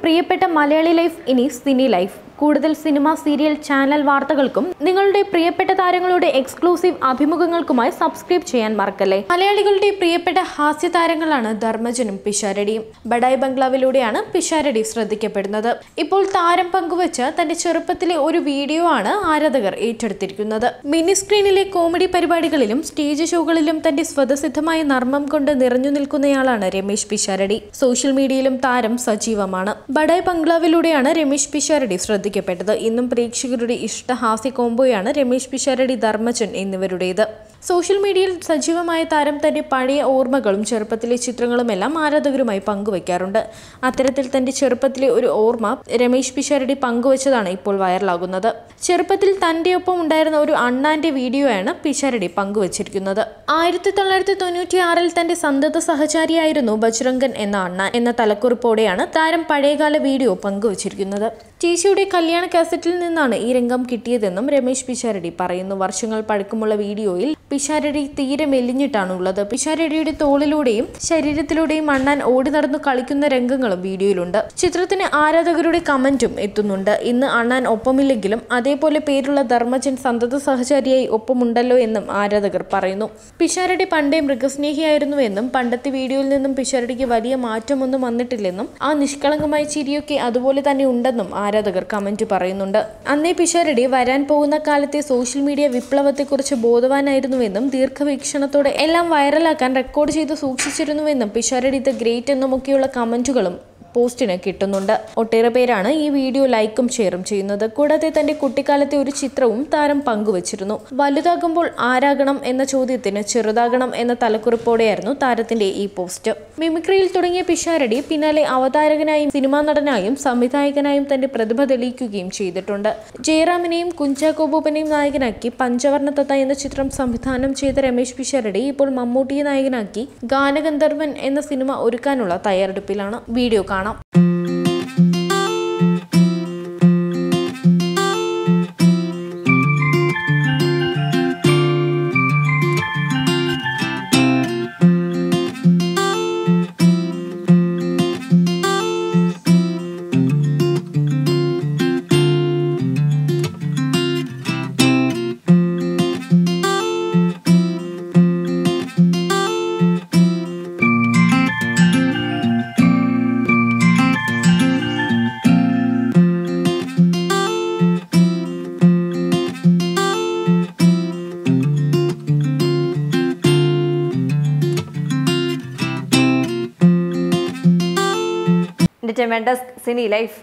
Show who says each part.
Speaker 1: പ്രിയപ്പെട്ട മലയാളി ലൈഫ് ഇനി സിനി ലൈഫ്. കൂടുതൽ സിനിമ, സീരിയൽ, ചാനൽ വാർത്തകൾക്കും നിങ്ങളുടെ പ്രിയപ്പെട്ട താരങ്ങളുടെ എക്സ്ക്ലൂസീവ് അഭിമുഖങ്ങൾക്കുമായി സബ്സ്ക്രൈബ് ചെയ്യാൻ മറക്കല്ലേ. മലയാളികളുടെ പ്രിയപ്പെട്ട ഹാസ്യ താരങ്ങളാണ് ധർമ്മജനും പിഷാരടിയും. ബഡായി ബംഗ്ലാവിലൂടെയാണ് പിഷാരടി ശ്രദ്ധിക്കപ്പെടുന്നത്. ഇപ്പോൾ താരം പങ്കുവച്ച തന്റെ ചെറുപ്പത്തിലെ ഒരു വീഡിയോ ആണ് ആരാധകർ ഏറ്റെടുത്തിരിക്കുന്നത്. മിനി സ്ക്രീനിലെ കോമഡി പരിപാടികളിലും സ്റ്റേജ് ഷോകളിലും തന്റെ സ്വതസിദ്ധമായ നർമ്മം കൊണ്ട് നിറഞ്ഞു നിൽക്കുന്നയാളാണ് രമേശ് പിഷാരടി. സോഷ്യൽ മീഡിയയിലും താരം സജീവമാണ്. ബഡായി ബംഗ്ലാവിലൂടെയാണ് രമേശ് പിഷാരടി ശ്രദ്ധിക്കപ്പെട്ടത്. ഇന്നും പ്രേക്ഷകരുടെ ഇഷ്ട ഹാസ്യ കോംബോയാണ് രമേശ് പിഷാരടി, ധർമ്മജൻ എന്നിവരുടേത്. സോഷ്യൽ മീഡിയയിൽ സജീവമായ താരം തന്റെ പഴയ ഓർമ്മകളും ചെറുപ്പത്തിലെ ചിത്രങ്ങളുമെല്ലാം ആരാധകരുമായി പങ്കുവയ്ക്കാറുണ്ട്. അത്തരത്തിൽ തന്റെ ചെറുപ്പത്തിലെ ഒരു ഓർമ്മ രമേശ് പിഷാരടി പങ്കുവച്ചതാണ് ഇപ്പോൾ വൈറലാകുന്നത്. ചെറുപ്പത്തിൽ തന്റെ ഒപ്പം ഉണ്ടായിരുന്ന ഒരു അണ്ണാന്റെ വീഡിയോയാണ് പിഷാരടി പങ്കുവച്ചിരിക്കുന്നത്. 1996 തന്റെ സന്തത സഹചാരിയായിരുന്നു ബജ്രംഗൻ എന്ന അണ്ണാൻ എന്ന തലക്കുറിപ്പോടെയാണ് താരം പഴയകാല വീഡിയോ പങ്കുവച്ചിരിക്കുന്നത്. ചേച്ചിയുടെ കല്യാണ കാസറ്റിൽ നിന്നാണ് ഈ രംഗം കിട്ടിയതെന്നും രമേശ് പിഷാരടി പറയുന്നു. വർഷങ്ങൾ പഴക്കമുള്ള വീഡിയോയിൽ പിഷാരടി തീരെ മെലിഞ്ഞിട്ടാണുള്ളത്. പിഷാരടിയുടെ തോളിലൂടെയും ശരീരത്തിലൂടെയും അണ്ണാൻ ഓടി നടന്നു കളിക്കുന്ന രംഗങ്ങളും വീഡിയോയിലുണ്ട്. ചിത്രത്തിന് ആരാധകരുടെ കമന്റും എത്തുന്നുണ്ട്. ഇന്ന് അണ്ണാൻ ഒപ്പമില്ലെങ്കിലും അതേപോലെ പേരുള്ള ധർമ്മജൻ സന്തത സഹചാരിയായി ഒപ്പമുണ്ടല്ലോ എന്നും ആരാധകർ പറയുന്നു. പിഷാരടി പണ്ടേ മൃഗസ്നേഹിയായിരുന്നുവെന്നും പണ്ടത്തെ വീഡിയോയിൽ നിന്നും പിഷാരടിക്ക് വലിയ മാറ്റമൊന്നും വന്നിട്ടില്ലെന്നും ആ നിഷ്കളങ്കമായ ചിരിയൊക്കെ അതുപോലെ തന്നെ ഉണ്ടെന്നും ആരാധകർ കമന്റ് പറയുന്നുണ്ട്. അന്നേ പിഷാരടി വരാൻ പോകുന്ന കാലത്തെ സോഷ്യൽ മീഡിയ വിപ്ലവത്തെക്കുറിച്ച് ബോധവാനായിരുന്നുവെന്നും ദീർഘവീക്ഷണത്തോടെ എല്ലാം വൈറലാക്കാൻ റെക്കോർഡ് ചെയ്ത് സൂക്ഷിച്ചിരുന്നുവെന്നും പിഷാരടി ദ ഗ്രേറ്റ് എന്നുമൊക്കെയുള്ള കമന്റുകളും പോസ്റ്റിന് കിട്ടുന്നുണ്ട്. ഒട്ടേറെ പേരാണ് ഈ വീഡിയോ ലൈക്കും ഷെയറും ചെയ്യുന്നത്. കൂടാതെ തന്റെ കുട്ടിക്കാലത്തെ ഒരു ചിത്രവും താരം പങ്കുവച്ചിരുന്നു. വലുതാകുമ്പോൾ ആരാകണം എന്ന ചോദ്യത്തിന് ചെറുതാകണം എന്ന തലക്കുറിപ്പോടെയായിരുന്നു താരത്തിന്റെ ഈ പോസ്റ്റ്. മിമിക്രിയിൽ തുടങ്ങിയ പിഷാരടി പിന്നാലെ അവതാരകനായും സിനിമാ നടനായും സംവിധായകനായും തന്റെ പ്രതിഭ തെളിയിക്കുകയും ചെയ്തിട്ടുണ്ട്. ജയറാമിനെയും കുഞ്ചാക്കോ ബോബനെയും നായകനാക്കി പഞ്ചവർണ്ണ തത്ത എന്ന ചിത്രം സംവിധാനം ചെയ്ത രമേശ് പിഷാരടി ഇപ്പോൾ മമ്മൂട്ടിയെ നായകനാക്കി ഗാനഗന്ധർവൻ എന്ന സിനിമ ഒരുക്കാനുള്ള തയ്യാറെടുപ്പിലാണ്. വീഡിയോ കാണാം.
Speaker 2: Entertainment Desk, Cine Life.